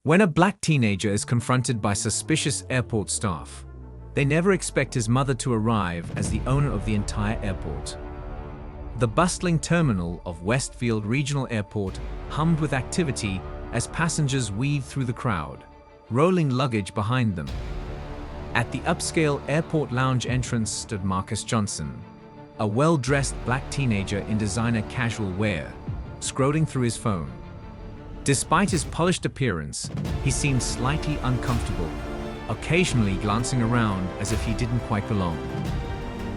When a black teenager is confronted by suspicious airport staff, they never expect his mother to arrive as the owner of the entire airport. The bustling terminal of Westfield Regional Airport hummed with activity as passengers weaved through the crowd, rolling luggage behind them. At the upscale airport lounge entrance stood Marcus Johnson, a well-dressed black teenager in designer casual wear, scrolling through his phone. Despite his polished appearance, he seemed slightly uncomfortable, occasionally glancing around as if he didn't quite belong.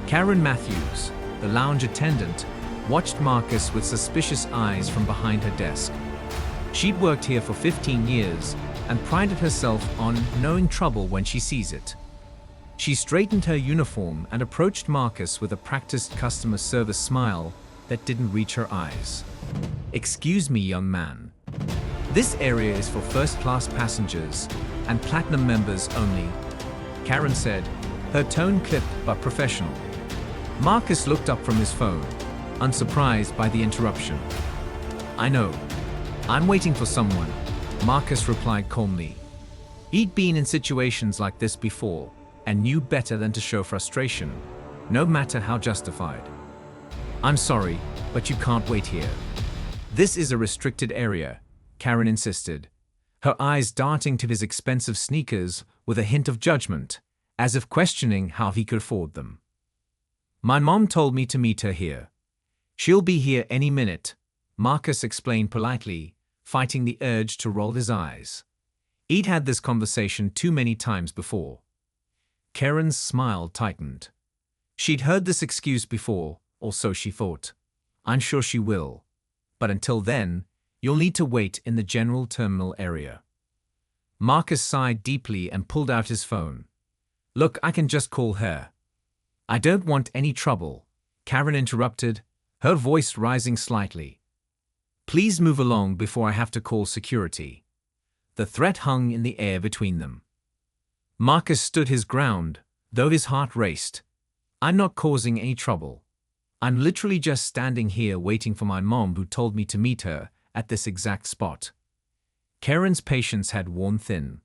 Karen Matthews, the lounge attendant, watched Marcus with suspicious eyes from behind her desk. She'd worked here for 15 years and prided herself on knowing trouble when she sees it. She straightened her uniform and approached Marcus with a practiced customer service smile that didn't reach her eyes. "Excuse me, young man. This area is for first-class passengers and platinum members only," Karen said, her tone clipped but professional. Marcus looked up from his phone, unsurprised by the interruption. "I know. I'm waiting for someone," Marcus replied calmly. He'd been in situations like this before and knew better than to show frustration, no matter how justified. "I'm sorry, but you can't wait here. This is a restricted area," Karen insisted, her eyes darting to his expensive sneakers with a hint of judgment, as if questioning how he could afford them. "My mom told me to meet her here. She'll be here any minute," Marcus explained politely, fighting the urge to roll his eyes. He'd had this conversation too many times before. Karen's smile tightened. She'd heard this excuse before, or so she thought. "I'm sure she will. But until then, you'll need to wait in the general terminal area." Marcus sighed deeply and pulled out his phone. "Look, I can just call her." "I don't want any trouble," Karen interrupted, her voice rising slightly. "Please move along before I have to call security." The threat hung in the air between them. Marcus stood his ground, though his heart raced. "I'm not causing any trouble. I'm literally just standing here waiting for my mom who told me to meet her at this exact spot." Karen's patience had worn thin.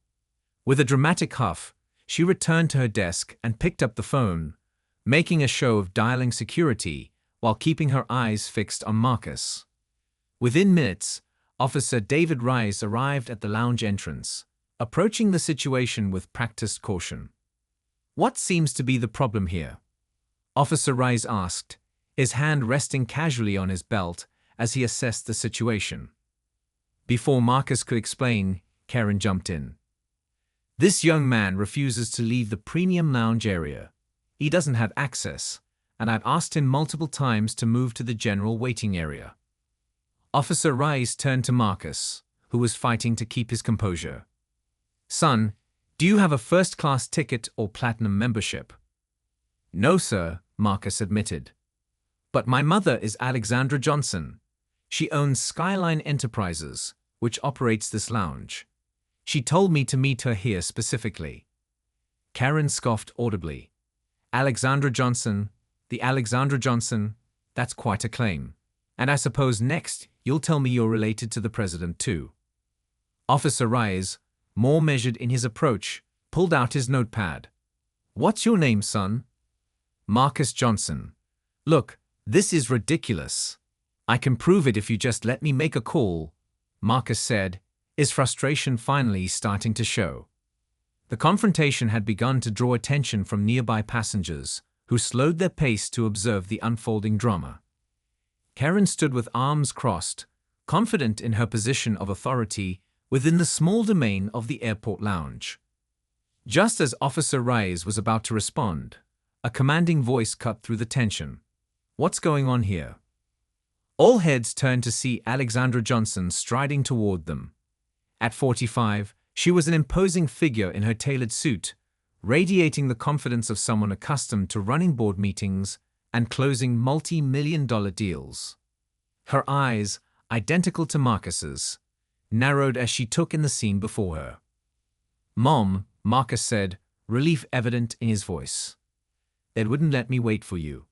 With a dramatic huff, she returned to her desk and picked up the phone, making a show of dialing security while keeping her eyes fixed on Marcus. Within minutes, Officer David Rice arrived at the lounge entrance, approaching the situation with practiced caution. "What seems to be the problem here?" Officer Rice asked, his hand resting casually on his belt as he assessed the situation. Before Marcus could explain, Karen jumped in. "This young man refuses to leave the premium lounge area. He doesn't have access, and I've asked him multiple times to move to the general waiting area." Officer Rice turned to Marcus, who was fighting to keep his composure. "Son, do you have a first-class ticket or platinum membership?" "No, sir," Marcus admitted. "But my mother is Alexandra Johnson. She owns Skyline Enterprises, which operates this lounge. She told me to meet her here specifically." Karen scoffed audibly. "Alexandra Johnson, the Alexandra Johnson, that's quite a claim. And I suppose next you'll tell me you're related to the president too." Officer Rice, more measured in his approach, pulled out his notepad. "What's your name, son?" "Marcus Johnson. Look, this is ridiculous. I can prove it if you just let me make a call," Marcus said, his frustration finally starting to show. The confrontation had begun to draw attention from nearby passengers, who slowed their pace to observe the unfolding drama. Karen stood with arms crossed, confident in her position of authority within the small domain of the airport lounge. Just as Officer Rice was about to respond, a commanding voice cut through the tension. "What's going on here?" All heads turned to see Alexandra Johnson striding toward them. At 45, she was an imposing figure in her tailored suit, radiating the confidence of someone accustomed to running board meetings and closing multi-million-dollar deals. Her eyes, identical to Marcus's, narrowed as she took in the scene before her. "Mom," Marcus said, relief evident in his voice. "They wouldn't let me wait for you."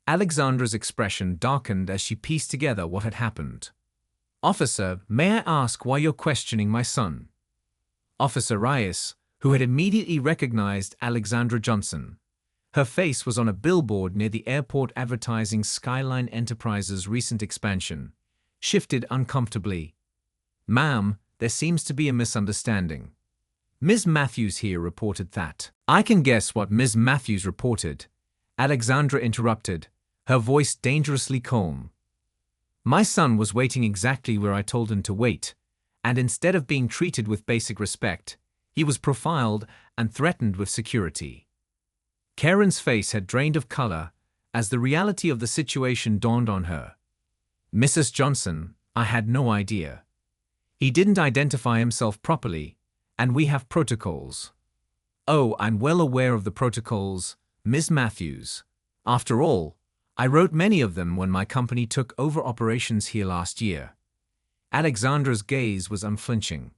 Alexandra's expression darkened as she pieced together what had happened. "Officer, may I ask why you're questioning my son?" Officer Reyes, who had immediately recognized Alexandra Johnson. Her face was on a billboard near the airport advertising Skyline Enterprises' recent expansion, shifted uncomfortably. "Ma'am, there seems to be a misunderstanding. Ms. Matthews here reported that." "I can guess what Ms. Matthews reported," Alexandra interrupted, her voice dangerously calm. "My son was waiting exactly where I told him to wait, and instead of being treated with basic respect, he was profiled and threatened with security." Karen's face had drained of color as the reality of the situation dawned on her. "Mrs. Johnson, I had no idea. He didn't identify himself properly, and we have protocols." "Oh, I'm well aware of the protocols, Ms. Matthews. After all, I wrote many of them when my company took over operations here last year." Alexandra's gaze was unflinching.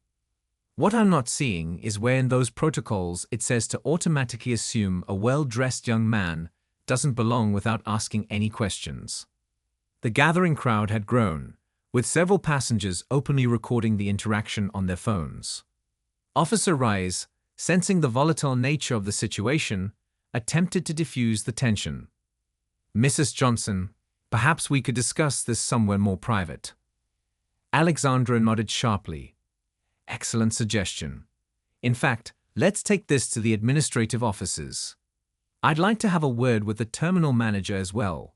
"What I'm not seeing is where in those protocols it says to automatically assume a well-dressed young man doesn't belong without asking any questions." The gathering crowd had grown, with several passengers openly recording the interaction on their phones. Officer Reyes, sensing the volatile nature of the situation, attempted to diffuse the tension. "Mrs. Johnson, perhaps we could discuss this somewhere more private." Alexandra nodded sharply. "Excellent suggestion. In fact, let's take this to the administrative offices. I'd like to have a word with the terminal manager as well."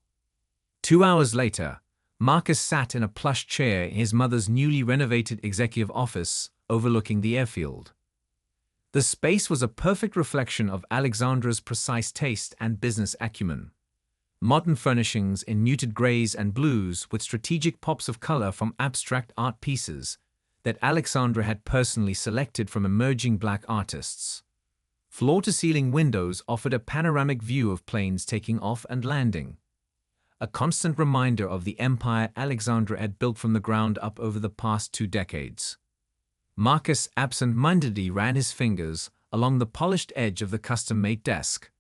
2 hours later, Marcus sat in a plush chair in his mother's newly renovated executive office overlooking the airfield. The space was a perfect reflection of Alexandra's precise taste and business acumen. Modern furnishings in muted grays and blues with strategic pops of color from abstract art pieces that Alexandra had personally selected from emerging black artists. Floor-to-ceiling windows offered a panoramic view of planes taking off and landing, a constant reminder of the empire Alexandra had built from the ground up over the past 2 decades. Marcus absent-mindedly ran his fingers along the polished edge of the custom-made desk.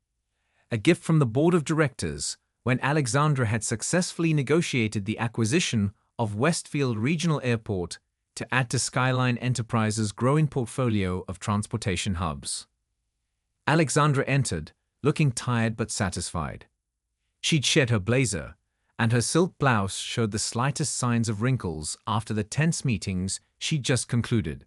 A gift from the board of directors when Alexandra had successfully negotiated the acquisition of Westfield Regional Airport to add to Skyline Enterprises' growing portfolio of transportation hubs. Alexandra entered, looking tired but satisfied. She'd shed her blazer, and her silk blouse showed the slightest signs of wrinkles after the tense meetings she'd just concluded.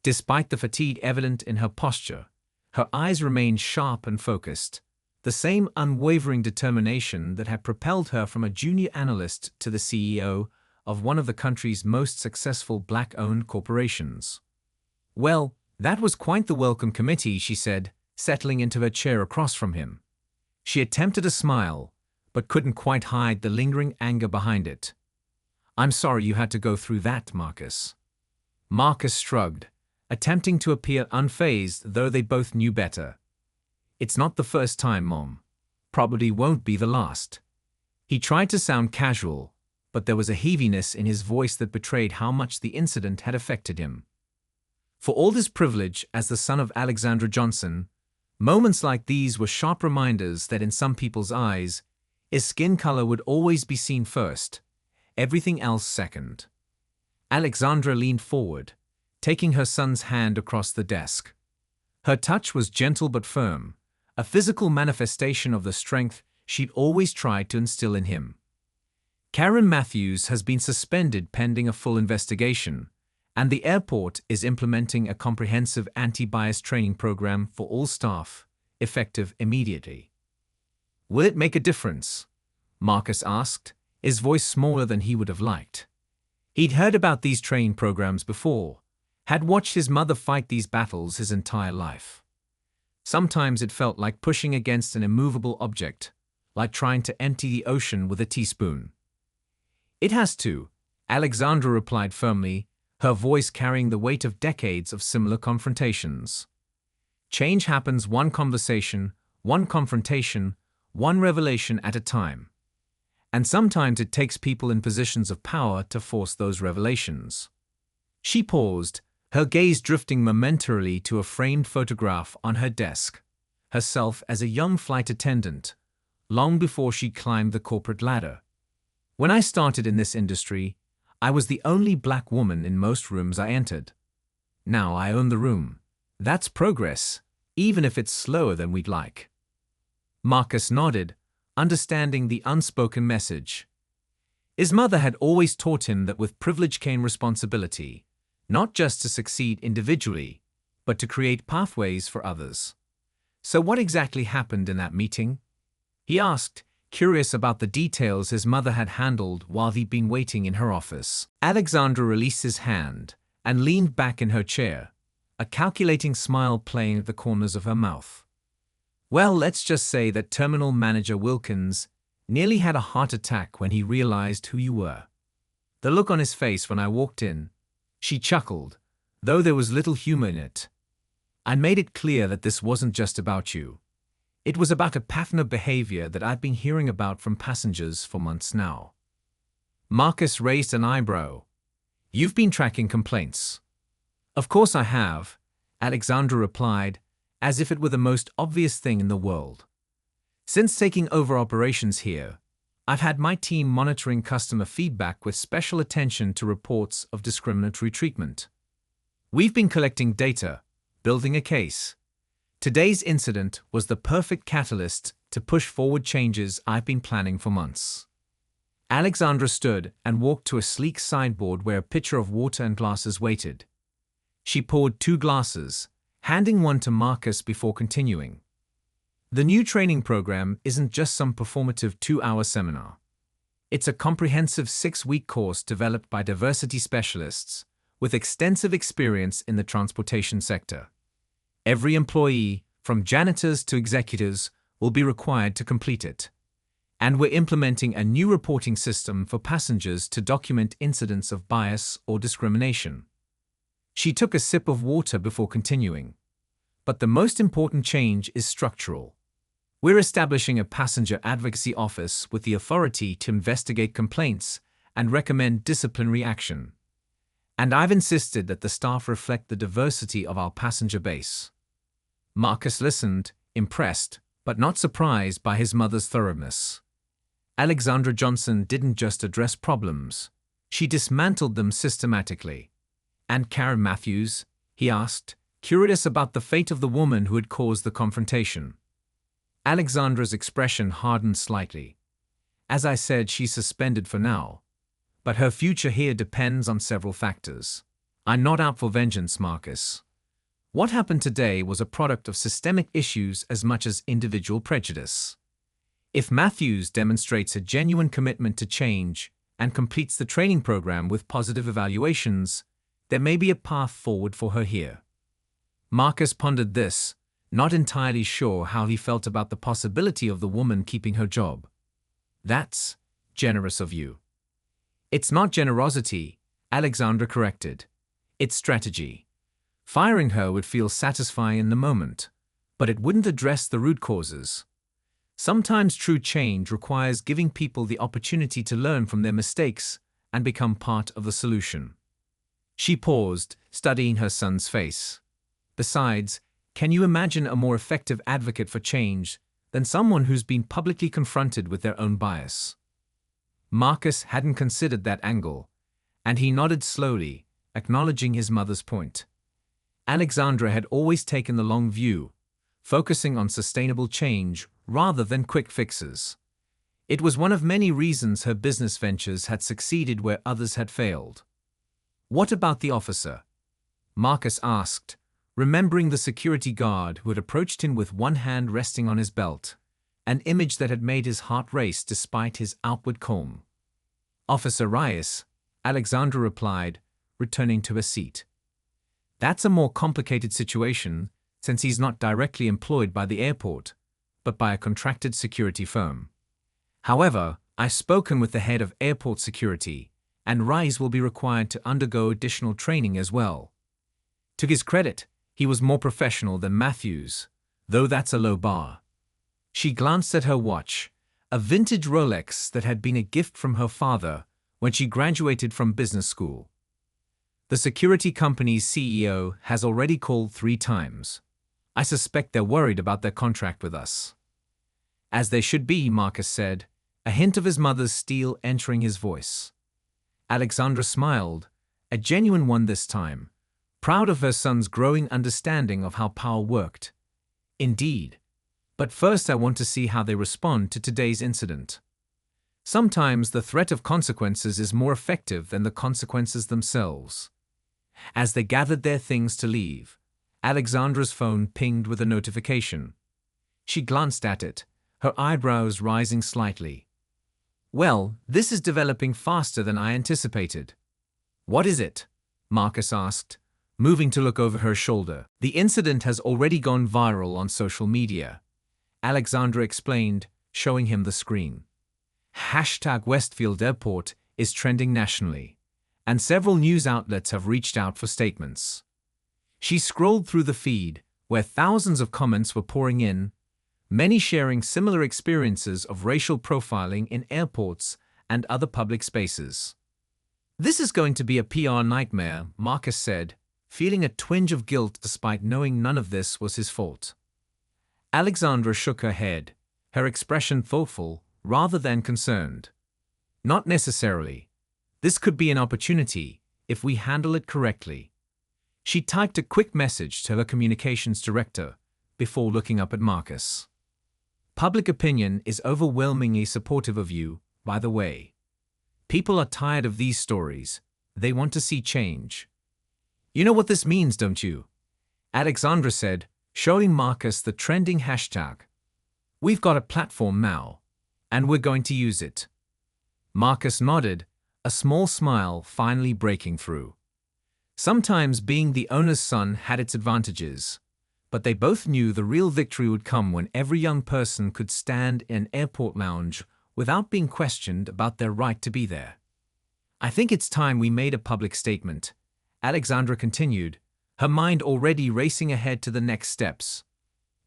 Despite the fatigue evident in her posture, her eyes remained sharp and focused, the same unwavering determination that had propelled her from a junior analyst to the CEO of one of the country's most successful black-owned corporations. "Well, that was quite the welcome committee," she said, settling into her chair across from him. She attempted a smile, but couldn't quite hide the lingering anger behind it. "I'm sorry you had to go through that, Marcus." Marcus shrugged, attempting to appear unfazed, though they both knew better. "It's not the first time, Mom. Probably won't be the last." He tried to sound casual, but there was a heaviness in his voice that betrayed how much the incident had affected him. For all his privilege as the son of Alexandra Johnson, moments like these were sharp reminders that in some people's eyes, his skin color would always be seen first, everything else second. Alexandra leaned forward, taking her son's hand across the desk. Her touch was gentle but firm, a physical manifestation of the strength she'd always tried to instill in him. "Karen Matthews has been suspended pending a full investigation, and the airport is implementing a comprehensive anti-bias training program for all staff, effective immediately." "Will it make a difference?" Marcus asked, his voice smaller than he would have liked. He'd heard about these training programs before, had watched his mother fight these battles his entire life. Sometimes it felt like pushing against an immovable object, like trying to empty the ocean with a teaspoon. "It has to," Alexandra replied firmly, her voice carrying the weight of decades of similar confrontations. "Change happens one conversation, one confrontation, one revelation at a time. And sometimes it takes people in positions of power to force those revelations." She paused, her gaze drifting momentarily to a framed photograph on her desk, herself as a young flight attendant, long before she climbed the corporate ladder. "When I started in this industry, I was the only black woman in most rooms I entered. Now I own the room. That's progress, even if it's slower than we'd like. Marcus nodded, understanding the unspoken message. His mother had always taught him that with privilege came responsibility, not just to succeed individually, but to create pathways for others. So what exactly happened in that meeting? He asked, curious about the details his mother had handled while he'd been waiting in her office. Alexandra released his hand and leaned back in her chair, a calculating smile playing at the corners of her mouth. Well, let's just say that Terminal Manager Wilkins nearly had a heart attack when he realized who you were. The look on his face when I walked in, she chuckled, though there was little humor in it. I made it clear that this wasn't just about you. It was about a pattern of behavior that I've been hearing about from passengers for months now. Marcus raised an eyebrow. You've been tracking complaints. Of course I have, Alexandra replied, as if it were the most obvious thing in the world. Since taking over operations here, I've had my team monitoring customer feedback with special attention to reports of discriminatory treatment. We've been collecting data, building a case. Today's incident was the perfect catalyst to push forward changes I've been planning for months. Alexandra stood and walked to a sleek sideboard where a pitcher of water and glasses waited. She poured 2 glasses, handing one to Marcus before continuing. The new training program isn't just some performative 2-hour seminar. It's a comprehensive 6-week course developed by diversity specialists with extensive experience in the transportation sector. Every employee, from janitors to executives, will be required to complete it. And we're implementing a new reporting system for passengers to document incidents of bias or discrimination. She took a sip of water before continuing. But the most important change is structural. We're establishing a passenger advocacy office with the authority to investigate complaints and recommend disciplinary action. And I've insisted that the staff reflect the diversity of our passenger base. Marcus listened, impressed, but not surprised by his mother's thoroughness. Alexandra Johnson didn't just address problems, she dismantled them systematically. And Karen Matthews? He asked, curious about the fate of the woman who had caused the confrontation. Alexandra's expression hardened slightly. As I said, she's suspended for now. But her future here depends on several factors. I'm not out for vengeance, Marcus. What happened today was a product of systemic issues as much as individual prejudice. If Matthews demonstrates a genuine commitment to change and completes the training program with positive evaluations, there may be a path forward for her here. Marcus pondered this, not entirely sure how he felt about the possibility of the woman keeping her job. That's generous of you. It's not generosity, Alexandra corrected. It's strategy. Firing her would feel satisfying in the moment, but it wouldn't address the root causes. Sometimes true change requires giving people the opportunity to learn from their mistakes and become part of the solution. She paused, studying her son's face. Besides, can you imagine a more effective advocate for change than someone who's been publicly confronted with their own bias? Marcus hadn't considered that angle, and he nodded slowly, acknowledging his mother's point. Alexandra had always taken the long view, focusing on sustainable change rather than quick fixes. It was one of many reasons her business ventures had succeeded where others had failed. What about the officer? Marcus asked, remembering the security guard who had approached him with one hand resting on his belt, an image that had made his heart race despite his outward calm. Officer Reyes, Alexandra replied, returning to her seat. That's a more complicated situation since he's not directly employed by the airport, but by a contracted security firm. However, I've spoken with the head of airport security, and Reyes will be required to undergo additional training as well. To his credit, he was more professional than Matthews, though that's a low bar. She glanced at her watch, a vintage Rolex that had been a gift from her father when she graduated from business school. The security company's CEO has already called 3 times. I suspect they're worried about their contract with us. As they should be, Marcus said, a hint of his mother's steel entering his voice. Alexandra smiled, a genuine one this time, proud of her son's growing understanding of how power worked. Indeed. But first I want to see how they respond to today's incident. Sometimes the threat of consequences is more effective than the consequences themselves. As they gathered their things to leave, Alexandra's phone pinged with a notification. She glanced at it, her eyebrows rising slightly. Well, this is developing faster than I anticipated. What is it? Marcus asked, moving to look over her shoulder. The incident has already gone viral on social media, Alexandra explained, showing him the screen. #Westfield Airport is trending nationally, and several news outlets have reached out for statements. She scrolled through the feed, where thousands of comments were pouring in, many sharing similar experiences of racial profiling in airports and other public spaces. This is going to be a PR nightmare, Marcus said, feeling a twinge of guilt despite knowing none of this was his fault. Alexandra shook her head, her expression thoughtful rather than concerned. Not necessarily. This could be an opportunity if we handle it correctly. She typed a quick message to her communications director before looking up at Marcus. Public opinion is overwhelmingly supportive of you, by the way. People are tired of these stories. They want to see change. You know what this means, don't you? Alexandra said, showing Marcus the trending hashtag. We've got a platform now, and we're going to use it. Marcus nodded, a small smile finally breaking through. Sometimes being the owner's son had its advantages, but they both knew the real victory would come when every young person could stand in an airport lounge without being questioned about their right to be there. I think it's time we made a public statement, Alexandra continued, her mind already racing ahead to the next steps.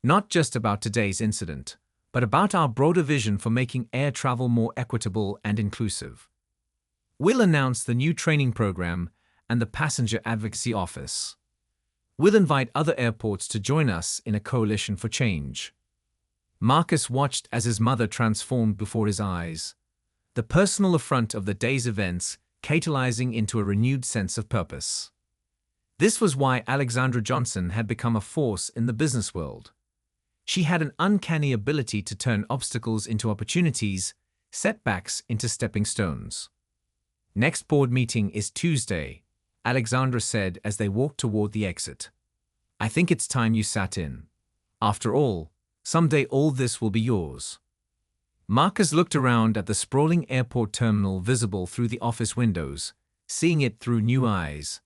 Not just about today's incident, but about our broader vision for making air travel more equitable and inclusive. We'll announce the new training program and the Passenger Advocacy Office. We'll invite other airports to join us in a coalition for change. Marcus watched as his mother transformed before his eyes, the personal affront of the day's events catalyzing into a renewed sense of purpose. This was why Alexandra Johnson had become a force in the business world. She had an uncanny ability to turn obstacles into opportunities, setbacks into stepping stones. Next board meeting is Tuesday, Alexandra said as they walked toward the exit. I think it's time you sat in. After all, someday all this will be yours. Marcus looked around at the sprawling airport terminal visible through the office windows, seeing it through new eyes,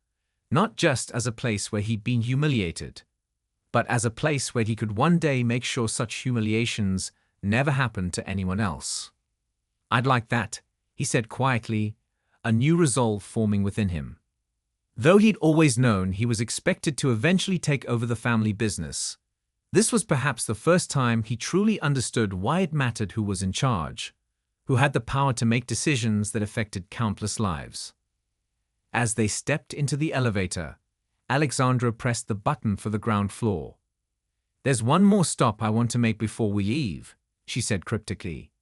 not just as a place where he'd been humiliated, but as a place where he could one day make sure such humiliations never happened to anyone else. I'd like that, he said quietly, a new resolve forming within him. Though he'd always known he was expected to eventually take over the family business, this was perhaps the first time he truly understood why it mattered who was in charge, who had the power to make decisions that affected countless lives. As they stepped into the elevator, Alexandra pressed the button for the ground floor. There's one more stop I want to make before we leave, she said cryptically.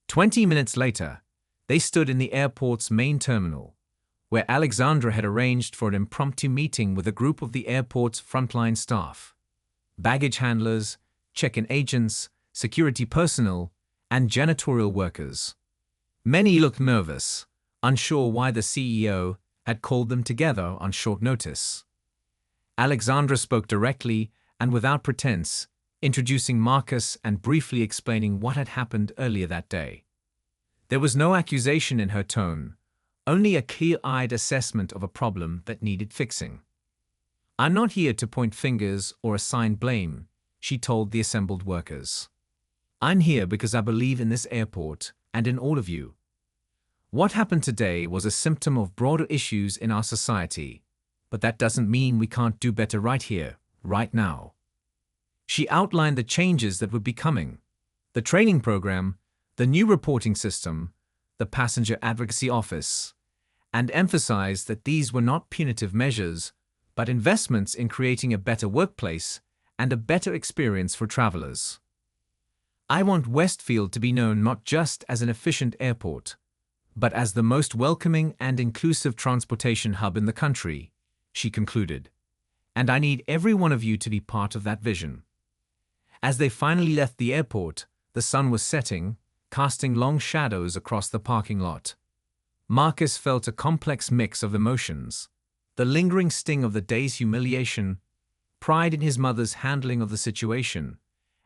20 minutes later, they stood in the airport's main terminal, where Alexandra had arranged for an impromptu meeting with a group of the airport's frontline staff. Baggage handlers, check-in agents, security personnel, and janitorial workers. Many looked nervous, unsure why the CEO had called them together on short notice. Alexandra spoke directly and without pretense, introducing Marcus and briefly explaining what had happened earlier that day. There was no accusation in her tone, only a clear-eyed assessment of a problem that needed fixing. I'm not here to point fingers or assign blame, she told the assembled workers. I'm here because I believe in this airport and in all of you. What happened today was a symptom of broader issues in our society, but that doesn't mean we can't do better right here, right now. She outlined the changes that would be coming, the training program, the new reporting system, the Passenger Advocacy Office, and emphasized that these were not punitive measures, but investments in creating a better workplace and a better experience for travelers. I want Westfield to be known not just as an efficient airport, but as the most welcoming and inclusive transportation hub in the country, she concluded. And I need every one of you to be part of that vision. As they finally left the airport, the sun was setting, casting long shadows across the parking lot. Marcus felt a complex mix of emotions: the lingering sting of the day's humiliation, pride in his mother's handling of the situation,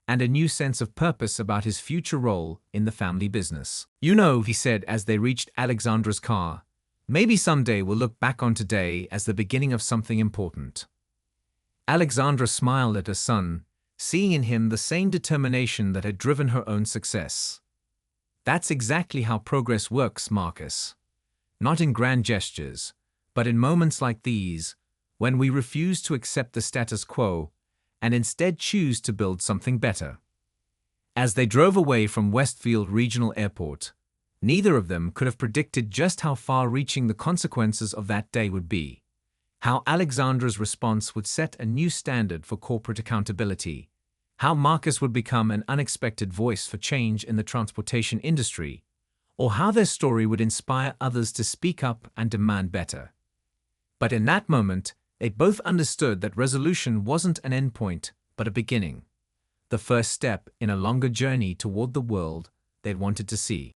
and a new sense of purpose about his future role in the family business. "You know," he said as they reached Alexandra's car, "maybe someday we'll look back on today as the beginning of something important." Alexandra smiled at her son, seeing in him the same determination that had driven her own success. "That's exactly how progress works, Marcus. Not in grand gestures, but in moments like these, when we refuse to accept the status quo and instead choose to build something better." As they drove away from Westfield Regional Airport, neither of them could have predicted just how far-reaching the consequences of that day would be, how Alexandra's response would set a new standard for corporate accountability, how Marcus would become an unexpected voice for change in the transportation industry, or how their story would inspire others to speak up and demand better. But in that moment, they both understood that resolution wasn't an endpoint, but a beginning, the first step in a longer journey toward the world they'd wanted to see.